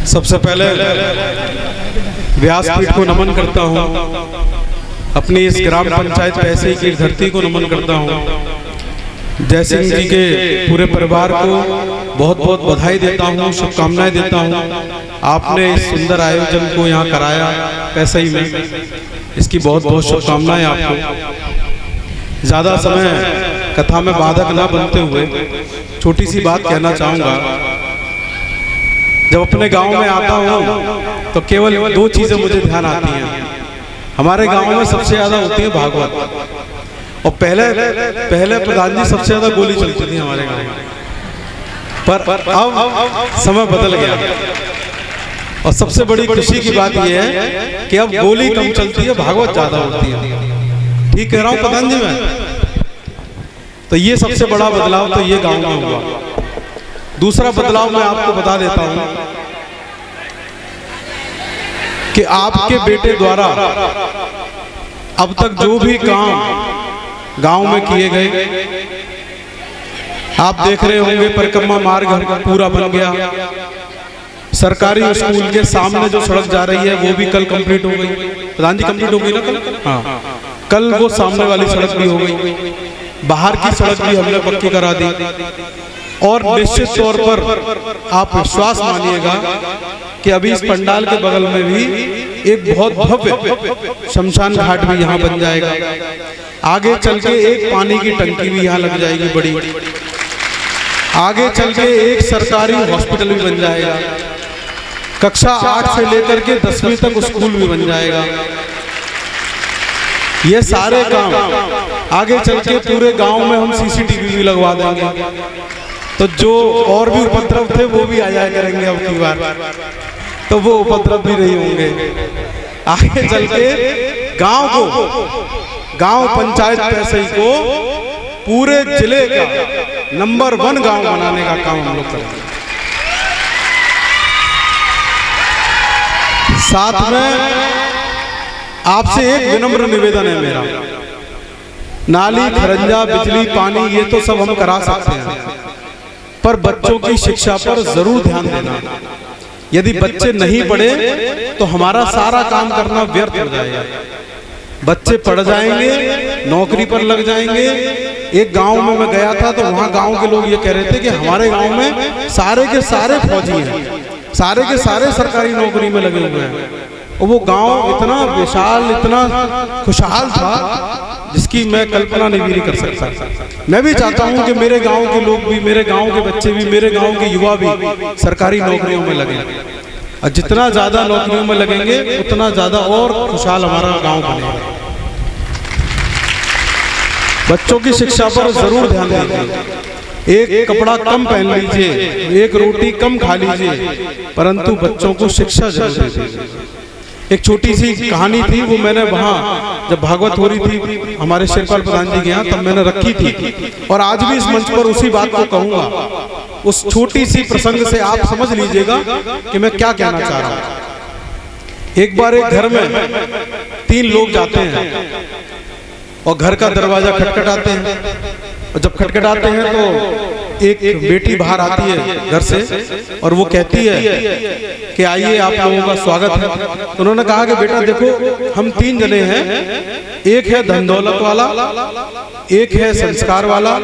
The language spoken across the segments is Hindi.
सबसे पहले व्यासपीठ को नमन करता हूँ, अपनी इस ग्राम पंचायत पैसे की धरती को नमन करता हूँ। जय सिंह जी के पूरे परिवार को बहुत बहुत बधाई देता हूँ, शुभकामनाएं देता हूँ। आपने इस सुंदर आयोजन को यहाँ कराया पैसई में, इसकी बहुत बहुत शुभकामनाएं आपको। ज़्यादा समय कथा में बाधक ना बनते हुए छोटी सी बात कहना चाहूँगा। जब अपने गांव में आता हूँ तो केवल दो चीज़ें मुझे ध्यान आती हैं। हमारे गांव में सबसे ज़्यादा होती है भागवत, और पहले प्रधान जी सबसे ज़्यादा गोली चलती थी हमारे गांव में, पर अब समय बदल गया। और सबसे बड़ी खुशी की बात यह है कि अब गोली कम चलती है, भागवत ज़्यादा होती है। ठीक कह रहा हूँ प्रधान जी मैं? तो ये सबसे बड़ा बदलाव तो ये गांव में हुआ। दूसरा बदलाव मैं आपको बता देता हूं कि आपके बेटे द्वारा अब तक जो भी काम गांव में किए गए, आप देख रहे होंगे परिक्रमा मार्ग पूरा बन गया। सरकारी स्कूल के सामने जो सड़क जा रही है वो भी कल कंप्लीट हो गई। प्रधान जी कंप्लीट हो गई ना कल? हाँ, कल वो सामने वाली सड़क भी हो गई। बाहर की सड़क भी हमने पक्की करा दी। और निश्चित तौर पर आप विश्वास मानिएगा कि अभी इस पंडाल के बगल में भी एक बहुत भव्य शमशान घाट भी यहाँ बन जाएगा। आगे चल के एक पानी की टंकी भी यहाँ लग जाएगी बड़ी। आगे चल के एक सरकारी हॉस्पिटल भी बन जाएगा। कक्षा 8 से लेकर के 10वीं तक स्कूल भी बन जाएगा। ये सारे काम आगे चल के पूरे गांव में हम CCTV भी लगवा देंगे। तो जो और भी उपद्रव थे वो भी आ जाया करेंगे अब की बार, तो वो उपद्रव भी नहीं होंगे। आगे चल के गांव पंचायत पैसई को पूरे जिले का नंबर 1 गांव बनाने का काम हम लोग करेंगे। साथ में आपसे एक विनम्र निवेदन है मेरा, नाली खरंजा बिजली पानी ये तो सब हम करा सकते हैं, पर बच्चों की शिक्षा पर जरूर ध्यान देना। यदि बच्चे नहीं पढ़े तो हमारा सारा काम करना व्यर्थ हो जाएगा। बच्चे पढ़ जाएंगे, नौकरी पर लग जाएंगे। एक गांव में मैं गया था तो वहां गांव के लोग ये कह रहे थे कि हमारे गांव में सारे के सारे फौजी हैं, सारे के सारे सरकारी नौकरी में लगे हुए हैं। और वो गांव इतना विशाल, इतना खुशहाल था जिसकी मैं कल्पना नहीं भी कर सकता। मैं भी चाहता हूं कि मेरे गांव के लोग भी, मेरे गांव के बच्चे भी, मेरे गांव के युवा भी सरकारी नौकरियों में लगे। और जितना ज्यादा नौकरियों में लगेंगे उतना ज्यादा और खुशहाल हमारा गांव बनेगा। बच्चों की शिक्षा पर जरूर ध्यान दीजिए। एक कपड़ा कम पहन लीजिए, एक रोटी कम खा लीजिए, परंतु बच्चों को शिक्षा जरूर दीजिए। एक छोटी सी कहानी थी, वो मैंने वहाँ जब भागवत हो रही थी हमारे शेरपाल प्रधान जी के यहाँ, तब मैंने रखी थी और आज भी इस मंच पर उसी बात को कहूँगा। उस छोटी सी प्रसंग से आप समझ लीजिएगा कि मैं क्या कहना चाह रहा हूँ। एक बार एक घर में 3 लोग जाते हैं और घर का दरवाजा खटखटाते हैं, और जब खटखटाते हैं तो एक बेटी बाहर आती है घर से और वो कहती है कि आइए आप लोगों का स्वागत है। तो उन्होंने कहा कि बेटा देखो हम 3 जने हैं, एक है धन दौलत वाला, एक है संस्कार वाला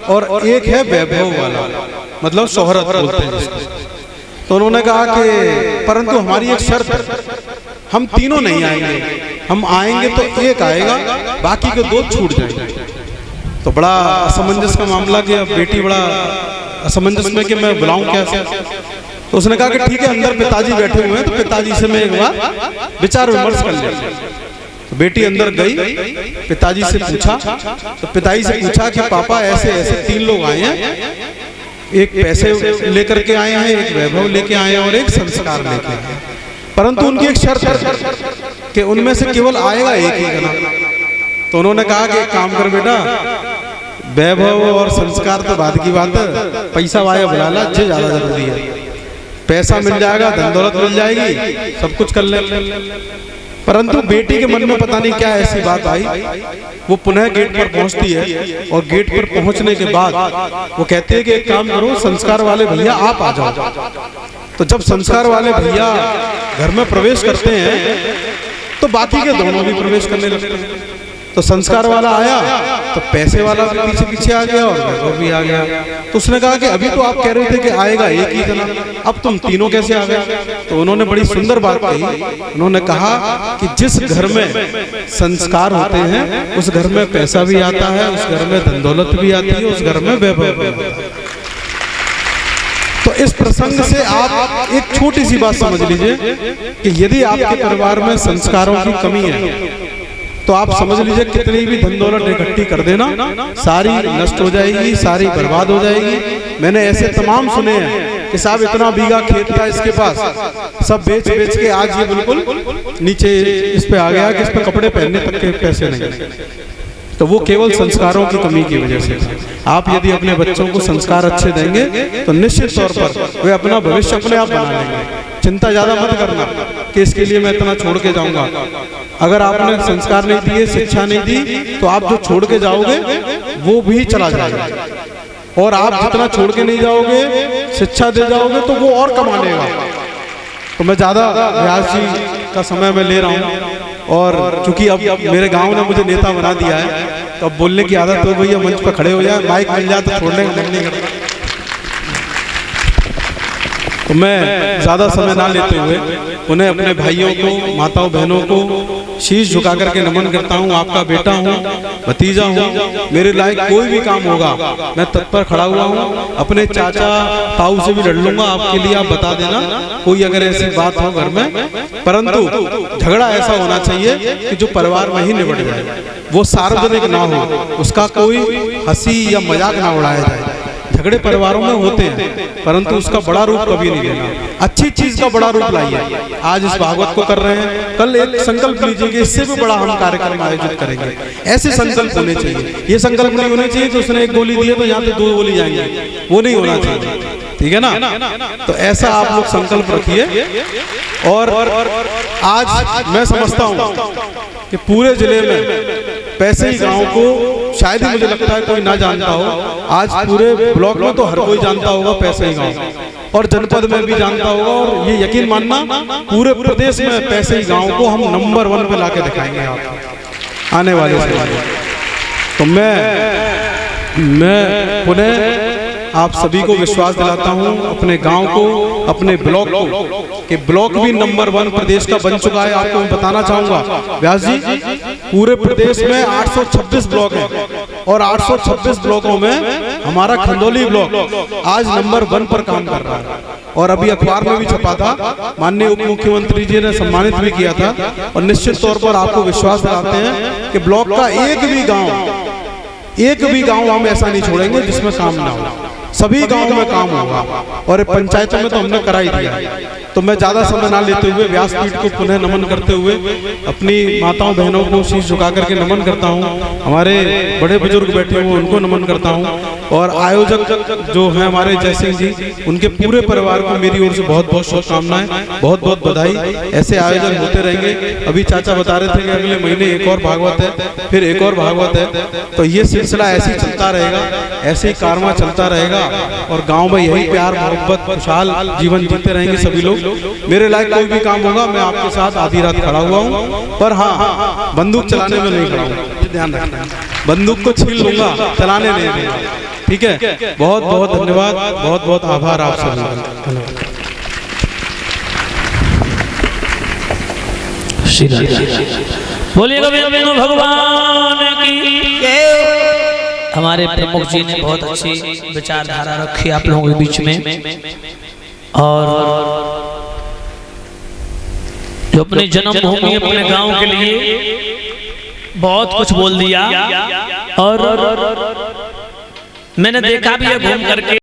और एक है वैभव वाला, मतलब शोहरत बोलते हैं जिसको। तो उन्होंने कहा कि परंतु हमारी एक शर्त है, हम तीनों नहीं आएंगे, हम आएंगे तो एक आएगा, बाकी के 2 छूट जाएंगे। तो बड़ा असमंजस का मामला कि बेटी बड़ा असमंजस में कि मैं बुलाऊं कैसे। तो उसने कहा कि ठीक है, अंदर पिताजी बैठे हुए हैं तो पिताजी से मैं एक बार विचार विमर्श कर लेता। तो बेटी अंदर गई, पिताजी से पूछा, तो पिताजी से पूछा कि पापा ऐसे ऐसे 3 लोग आए हैं, एक पैसे लेकर के आए हैं, एक वैभव लेके आए हैं और एक संस्कार लेके आए हैं, परंतु उनकी एक शर्त है कि उनमें से केवल आएगा एक ही जना। तो उन्होंने कहा कि एक काम कर बेटा, वैभव और संस्कार तो बाद की बात है, पैसा वाया बुला ला, ये ज्यादा जरूरी है। पैसा मिल जाएगा, धन दौलत मिल जाएगी, सब कुछ कर ले। परंतु बेटी के मन में पता नहीं क्या ऐसी बात आई, वो पुनः गेट पर पहुंचती है और गेट पर पहुंचने के बाद वो कहते हैं कि एक काम करो, संस्कार वाले भैया आप आ जाओ। तो जब संस्कार वाले भैया घर में प्रवेश करते हैं तो बाकी के दोनों भी प्रवेश करने लगते हैं। तो संस्कार वाला आया तो पैसे वाला भी पीछे पीछे आ गया और वो भी आ गया। तो उसने कहा कि अभी तो आप कह रहे थे कि आएगा एक ही जना, अब तुम तीनों कैसे आ गए? तो उन्होंने बड़ी सुंदर बात कही। उन्होंने कहा कि जिस घर में संस्कार होते हैं उस घर में पैसा भी आता है, उस घर में धन दौलत भी आती है, उस घर में वैभव भी आता है। तो इस प्रसंग से आप एक छोटी सी बात समझ लीजिए कि यदि आपके परिवार में संस्कारों की कमी है तो आप समझ लीजिए कितनी भी धन दौलत इकट्ठी कर देना, सारी नष्ट हो जाएगी, सारी बर्बाद हो जाएगी। मैंने ऐसे तमाम सुने हैं कि साहब इतना बीघा खेत था इसके पास, सब बेच बेच के आज ये बिल्कुल नीचे इस पे आ गया कि इस पे कपड़े पहनने तक के पैसे नहीं। तो वो केवल संस्कारों की कमी की वजह से। आप यदि अपने बच्चों को संस्कार अच्छे देंगे तो निश्चित तौर पर वे अपना भविष्य अपने आप बना लेंगे। चिंता ज्यादा मत करना कि इसके लिए मैं इतना छोड़ के जाऊंगा। अगर आपने संस्कार नहीं दिए, शिक्षा नहीं दी, तो आप जो छोड़ के जाओगे वो भी चला जाएगा। और आप जितना छोड़ के नहीं जाओगे, शिक्षा दे जाओगे तो वो और कमा लेगा। तो मैं ज्यादा व्यास जी का समय में ले रहा हूँ और चूंकि अब मेरे गांव ने मुझे नेता बना दिया है तो अब बोलने की आदत हो गई है। मंच पर खड़े हो जाए, माइक मिल जाए तो छोड़ने का मन नहीं करता। तो मैं ज्यादा समय ना लेते हुए उन्हें अपने भाइयों को, माताओं बहनों को शीश झुका करके नमन करता हूँ। आपका बेटा हूँ, भतीजा हूँ, मेरे लायक कोई भी काम होगा मैं तत्पर खड़ा हुआ हूँ। अपने चाचा ताऊ से भी लड़ लूंगा आपके लिए। आप बता देना कोई अगर ऐसी बात हो घर में, परंतु झगड़ा ऐसा होना चाहिए कि जो परिवार में ही निबट जाए, वो सार्वजनिक ना हो, उसका कोई हंसी या मजाक ना उड़ाया जाए। झगड़े परिवारों में होते हैं परंतु उसका बड़ा रूप कभी नहीं लेना। अच्छी चीज का बड़ा रूप लाइए। आज इस भागवत को कर रहे हैं, कल एक संकल्प लीजिए कि इससे भी बड़ा हम कार्यक्रम आयोजित करेंगे। ऐसे संकल्प होने चाहिए। ये संकल्प नहीं होने चाहिए तो उसने एक गोली दी है तो यहाँ पे 2 गोली जाएंगे, वो नहीं होना चाहिए। ठीक है ना? तो ऐसा आप लोग संकल्प रखिए। और आज मैं समझता हूँ कि पूरे जिले में पैसे ही गांव को शायद ही मुझे लगता है कोई ना जानता हो। आज पूरे ब्लॉक में तो हर कोई जानता होगा पैसे ही गांव, और जनपद में भी जानता होगा। और ये यकीन मानना पूरे प्रदेश में पैसे ही गांव को हम नंबर 1 पे लाके दिखाएंगे आप आने वाले समय। तो मैं पुनः आप सभी को विश्वास दिलाता हूं, अपने गांव को, अपने ब्लॉक को, कि ब्लॉक भी नंबर 1 प्रदेश का बन चुका है। आपको मैं बताना चाहूंगा व्यास जी, पूरे प्रदेश में 826 ब्लॉक हैं और 826 ब्लॉकों में हमारा खंदौली ब्लॉक आज नंबर 1 पर काम कर रहा है। और अभी अखबार में भी छपा था, माननीय उप मुख्यमंत्री जी ने सम्मानित भी किया था। और निश्चित तौर पर आपको विश्वास दिलाते हैं कि ब्लॉक का एक भी गांव हम ऐसा नहीं छोड़ेंगे जिसमें काम ना हो। सभी गांवों में काम होगा और पंचायतों में तो हमने करा ही दिया। तो मैं ज्यादा समय ना लेते हुए व्यासपीठ को पुनः नमन करते हुए अपनी माताओं बहनों को शीश झुका करके नमन करता हूँ। हमारे बड़े बुजुर्ग बैठे हुए उनको नमन करता हूँ। और आयोजक जो है हमारे जयसिंह जी, उनके पूरे परिवार को मेरी ओर से बहुत बहुत शुभकामनाएं, बहुत बहुत बधाई। ऐसे आयोजन होते रहेंगे। अभी चाचा बता रहे थे कि अगले महीने एक और भागवत है, फिर एक और भागवत है। तो ये सिलसिला ऐसे ही चलता रहेगा, ऐसे ही कारवां चलता रहेगा और गांव में यही प्यार मोहब्बत खुशहाल जीवन जीते रहेंगे सभी लोग। मेरे लायक कोई भी काम होगा मैं आपके साथ आधी रात खड़ा हुआ हूँ, पर हाँ बंदूक चलाने में नहीं खड़ा हूँ, ध्यान रखना। बंदूक को छीन लूंगा, चलाने नहीं देंगे। ठीक है, बहुत बहुत धन्यवाद, बहुत बहुत आभार आप सभी का। बोलिए गोविंद भगवान की। हमारे प्रमुख जी ने बहुत अच्छी विचारधारा रखी आप लोगों के बीच में, और जो अपनी जन्मभूमि अपने गांव के लिए बहुत कुछ बोल दिया। और मैंने देखा भी है घूम करके।